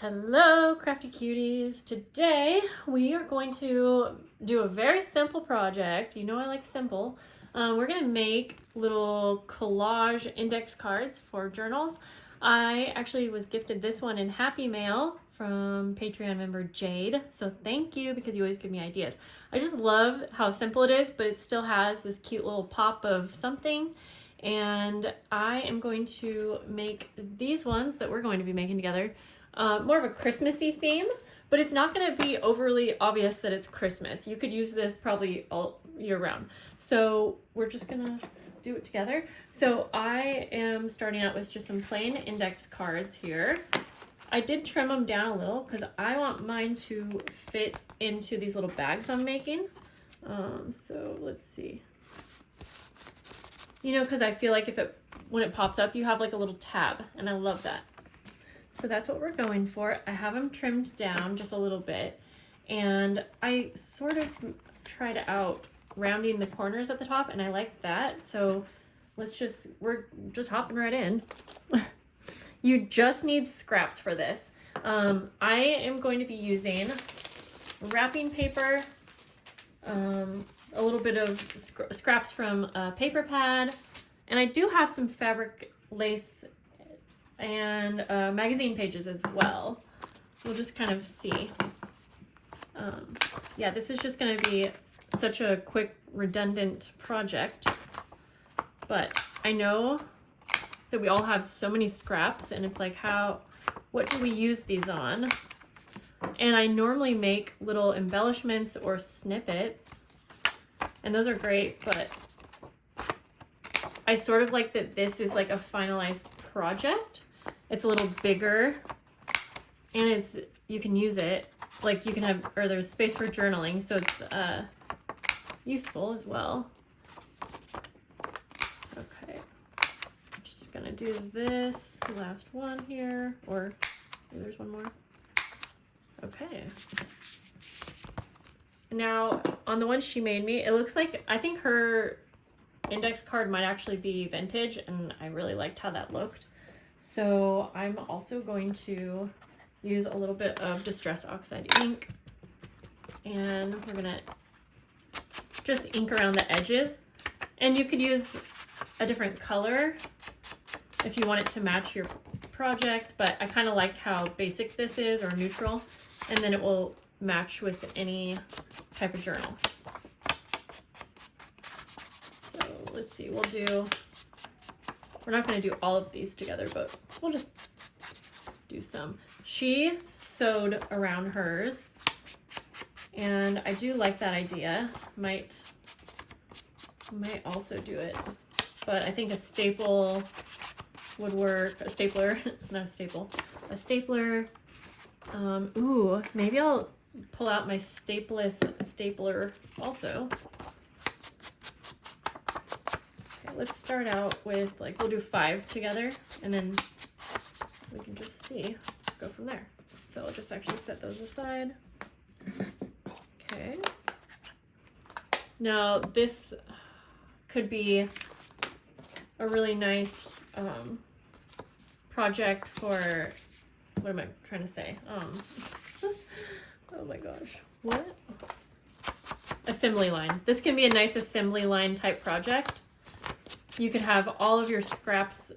Hello, crafty cuties. Today we are going to do a very simple project. You know I like simple. We're going to make little collage index cards for journals. I actually was gifted this one in Happy Mail from Patreon member Jade. So thank you because you always give me ideas. I just love how simple it is, but it still has this cute little pop of something. And I am going to make these ones that we're going to be making together. More of a Christmassy theme, but it's not going to be overly obvious that it's Christmas. You could use this probably all year round. So we're just going to do it together. So I am starting out with just some plain index cards here. I did trim them down a little because I want mine to fit into these little bags I'm making. So let's see. You know, because I feel like when it pops up, you have like a little tab, and I love that. So that's what we're going for. I have them trimmed down just a little bit, and I sort of tried out rounding the corners at the top, and I like that. So we're just hopping right in. You just need scraps for this. I am going to be using wrapping paper, a little bit of scraps from a paper pad, and I do have some fabric lace and magazine pages as well. We'll just kind of see. Yeah, this is just going to be such a quick, redundant project, but I know that we all have so many scraps, and it's like, what do we use these on? And I normally make little embellishments or snippets, and those are great, but I sort of like that this is like a finalized project. It's a little bigger, and you can use it, like you can have, or there's space for journaling, so it's useful as well. Okay, I'm just gonna do this last one here, or there's one more. Okay. Now, on the one she made me, it looks like, I think her index card might actually be vintage, and I really liked how that looked. So I'm also going to use a little bit of Distress Oxide ink, and we're gonna just ink around the edges. And you could use a different color if you want it to match your project, but I kind of like how basic this is, or neutral, and then it will match with any type of journal. So let's see, we're not going to do all of these together, but we'll just do some. She sewed around hers, and I do like that idea. Might also do it, but I think a staple would work. A stapler, not a staple. A stapler. Ooh, maybe I'll pull out my stapler also. Let's start out with, like, we'll do 5 together, and then we can just go from there. So I'll just actually set those aside. Okay. Now this could be a really nice project for, what am I trying to say? Oh my gosh, what? Assembly line. This can be a nice assembly line type project. You could have all of your scraps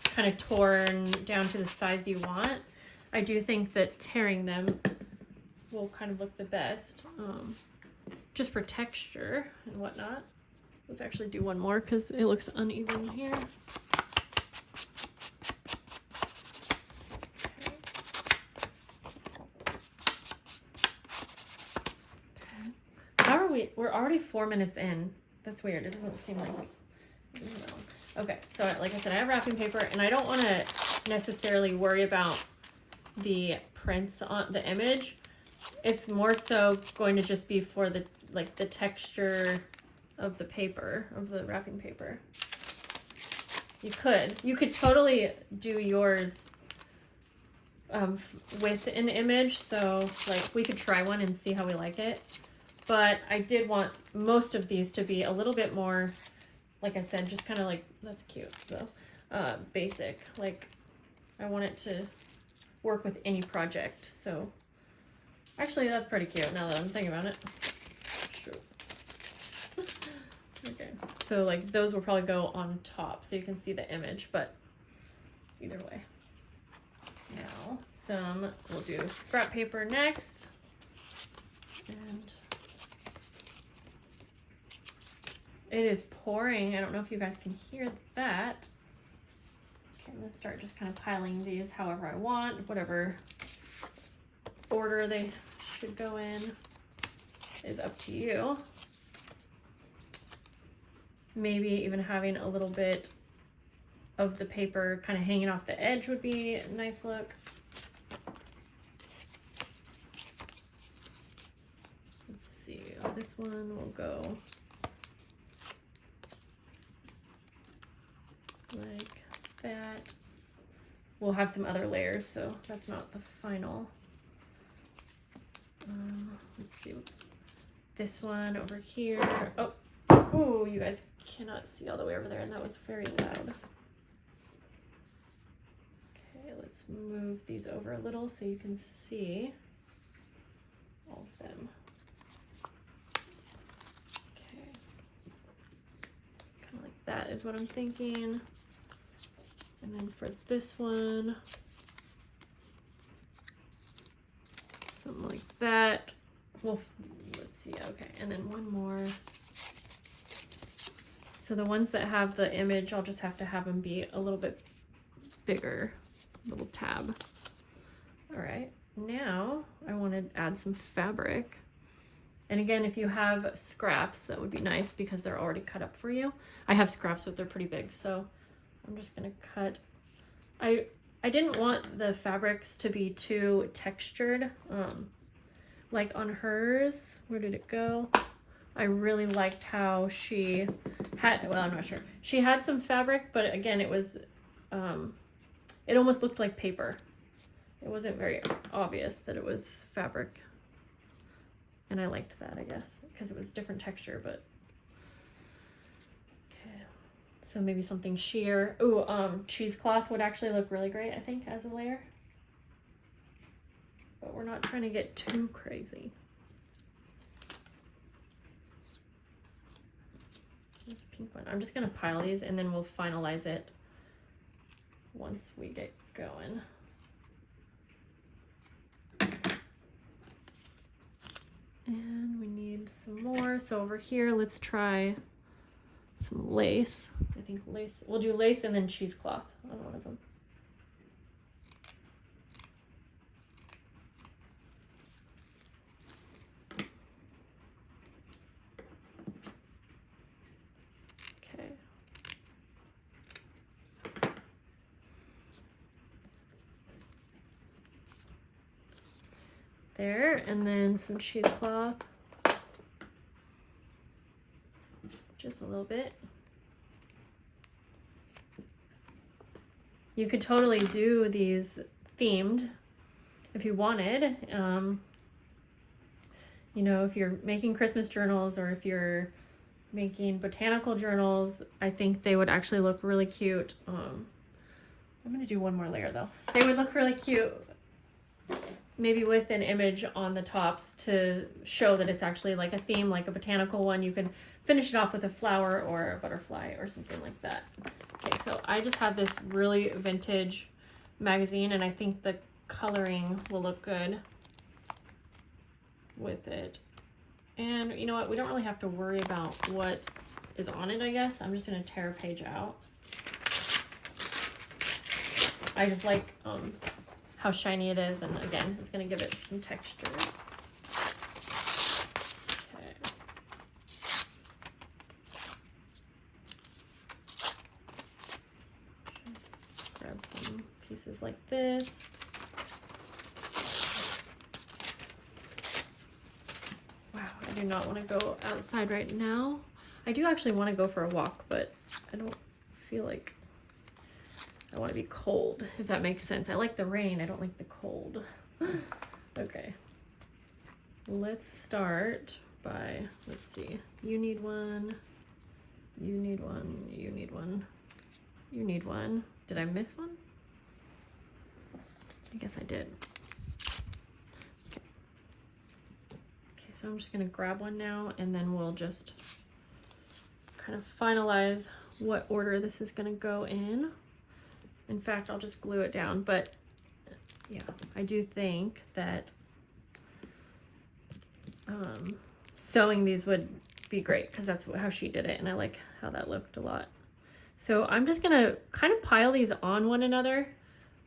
kind of torn down to the size you want. I do think that tearing them will kind of look the best, just for texture and whatnot. Let's actually do one more because it looks uneven here. Okay. How are we? We're already 4 minutes in. That's weird. It doesn't seem like... Okay, so like I said, I have wrapping paper, and I don't want to necessarily worry about the prints on the image. It's more so going to just be for the texture of the paper, of the wrapping paper. You could totally do yours with an image, so like we could try one and see how we like it. But I did want most of these to be a little bit more, like I said, just kind of like, that's cute though, basic. Like I want it to work with any project. So actually that's pretty cute now that I'm thinking about it. Shoot. Okay, so like those will probably go on top so you can see the image, but either way. Now we'll do scrap paper next. And it is pouring. I don't know if you guys can hear that. Okay, I'm gonna start just kind of piling these however I want, whatever order they should go in is up to you. Maybe even having a little bit of the paper kind of hanging off the edge would be a nice look. Let's see, this one will go like that. We'll have some other layers, so that's not the final. Let's see, whoops. This one over here. Oh, you guys cannot see all the way over there, and that was very loud. Okay, let's move these over a little so you can see all of them. Okay, kind of like that is what I'm thinking. And then for this one, something like that. Well, let's see, okay, and then one more. So the ones that have the image, I'll just have to have them be a little bit bigger, little tab. All right, now I want to add some fabric. And again, if you have scraps, that would be nice because they're already cut up for you. I have scraps, but they're pretty big, so I'm just gonna cut. I didn't want the fabrics to be too textured. Like on hers, where did it go? I really liked how she had, well, I'm not sure. She had some fabric, but again, it was, it almost looked like paper. It wasn't very obvious that it was fabric. And I liked that, I guess, because it was different texture, but. Okay, so maybe something sheer. Ooh, cheesecloth would actually look really great, I think, as a layer. But we're not trying to get too crazy. There's a pink one. I'm just gonna pile these and then we'll finalize it once we get going. And we need some more. So over here, let's try some lace. I think lace, we'll do lace and then cheesecloth on one of them. There, and then some cheesecloth, just a little bit. You could totally do these themed if you wanted. You know, if you're making Christmas journals or if you're making botanical journals, I think they would actually look really cute. I'm gonna do one more layer though. They would look really cute, maybe with an image on the tops to show that it's actually like a theme, like a botanical one. You could finish it off with a flower or a butterfly or something like that. Okay, so I just have this really vintage magazine and I think the coloring will look good with it. And you know what? We don't really have to worry about what is on it, I guess. I'm just gonna tear a page out. I just like, how shiny it is, and again, it's going to give it some texture. Okay. Just grab some pieces like this. Wow, I do not want to go outside right now. I do actually want to go for a walk, but I don't feel like I want to be cold, if that makes sense. I like the rain, I don't like the cold. Okay. Let's start by, let's see. You need one, you need one, you need one, you need one. Did I miss one? I guess I did. Okay. Okay, so I'm just gonna grab one now, and then we'll just kind of finalize what order this is gonna go in. In fact, I'll just glue it down, but yeah, I do think that sewing these would be great because that's how she did it, and I like how that looked a lot. So I'm just gonna kind of pile these on one another,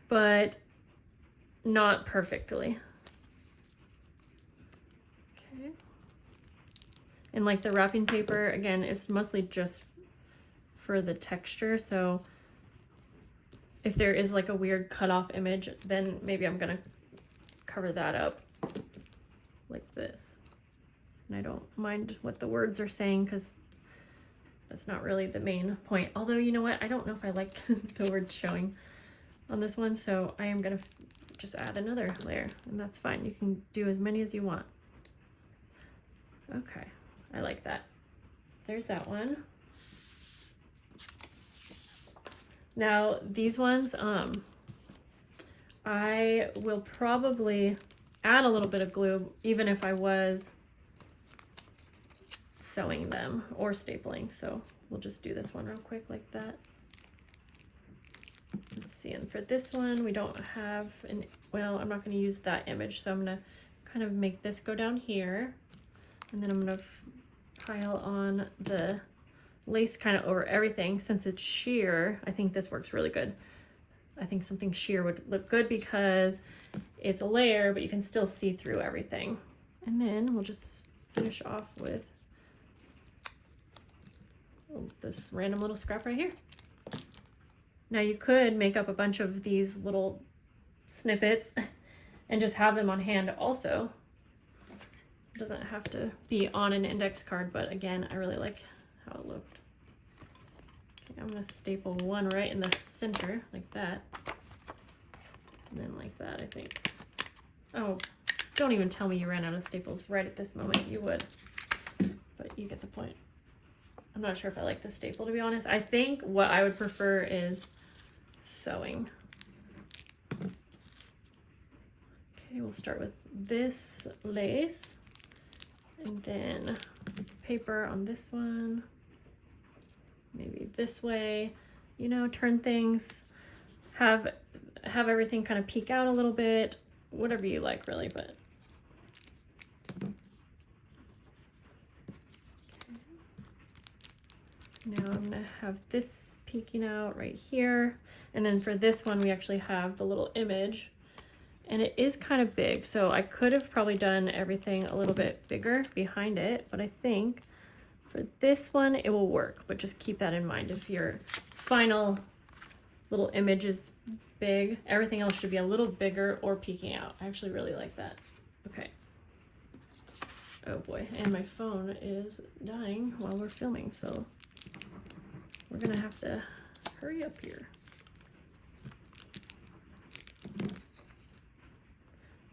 but not perfectly. Okay. And like the wrapping paper, again, it's mostly just for the texture, so if there is like a weird cutoff image, then maybe I'm gonna cover that up like this. And I don't mind what the words are saying because that's not really the main point. Although, you know what? I don't know if I like the words showing on this one, so I am gonna just add another layer, and that's fine. You can do as many as you want. Okay, I like that. There's that one. Now these ones, I will probably add a little bit of glue even if I was sewing them or stapling. So we'll just do this one real quick like that. Let's see, and for this one, we don't have an, well, I'm not gonna use that image, so I'm gonna kind of make this go down here, and then I'm gonna pile on the lace kind of over everything. Since it's sheer, I think this works really good. I think something sheer would look good because it's a layer, but you can still see through everything. And then we'll just finish off with this random little scrap right here. Now you could make up a bunch of these little snippets and just have them on hand also. It doesn't have to be on an index card, but again, I really like how it looked. Okay, I'm gonna staple one right in the center like that. And then like that, I think. Oh, don't even tell me you ran out of staples right at this moment. You would, but you get the point. I'm not sure if I like the staple, to be honest. I think what I would prefer is sewing. Okay, we'll start with this lace and then paper on this one. Maybe this way, you know, turn things, have everything kind of peek out a little bit, whatever you like really, but now I'm gonna have this peeking out right here. And then for this one, we actually have the little image, and it is kind of big. So I could have probably done everything a little bit bigger behind it, but I think for this one, it will work. But just keep that in mind. If your final little image is big, everything else should be a little bigger or peeking out. I actually really like that. Okay. Oh boy, and my phone is dying while we're filming, so we're gonna have to hurry up here.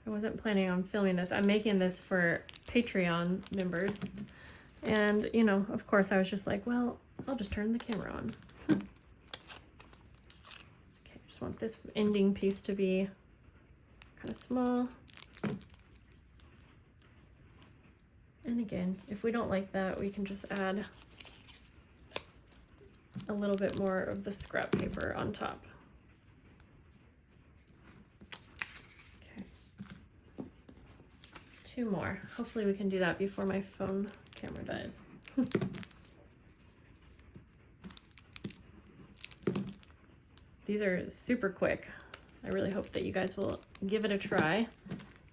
I wasn't planning on filming this. I'm making this for Patreon members. And, you know, of course I was just like, well, I'll just turn the camera on. Okay, just want this ending piece to be kind of small. And again, if we don't like that, we can just add a little bit more of the scrap paper on top. Okay. 2 more. Hopefully we can do that before my phone camera dies. These are super quick. I really hope that you guys will give it a try.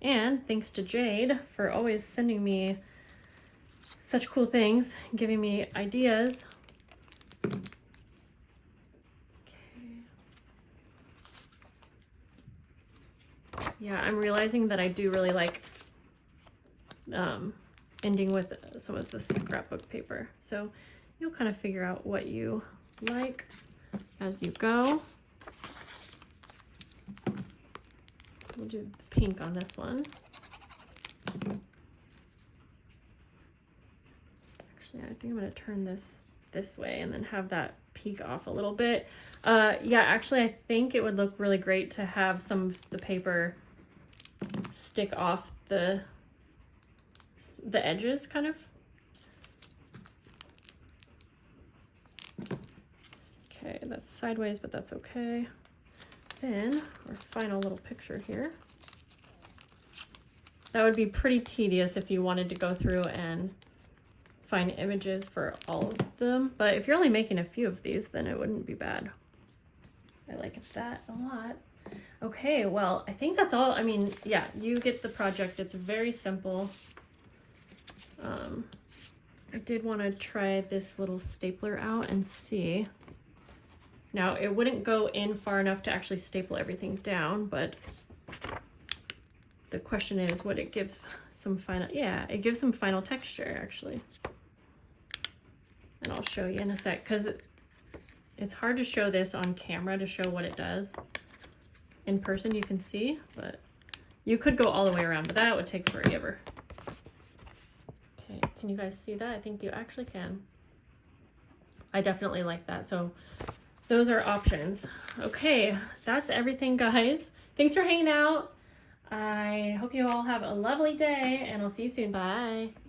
And thanks to Jade for always sending me such cool things, giving me ideas. Okay. Yeah, I'm realizing that I do really like ending with some of the scrapbook paper. So you'll kind of figure out what you like as you go. We'll do the pink on this one. Actually, I think I'm going to turn this this way and then have that peek off a little bit. Yeah, actually I think it would look really great to have some of the paper stick off the edges kind of. Okay, that's sideways, but that's okay. Then our final little picture here. That would be pretty tedious if you wanted to go through and find images for all of them. But if you're only making a few of these, then it wouldn't be bad. I like that a lot. Okay, well, I think that's all. I mean, yeah, you get the project. It's very simple. I did want to try this little stapler out and see. Now, it wouldn't go in far enough to actually staple everything down, but the question is, would it give some final, yeah, it gives some final texture, actually. And I'll show you in a sec, because it's hard to show this on camera to show what it does. In person, you can see, but you could go all the way around, but that would take forever. Okay, can you guys see that? I think you actually can. I definitely like that. So those are options. Okay, that's everything, guys. Thanks for hanging out. I hope you all have a lovely day, and I'll see you soon. Bye.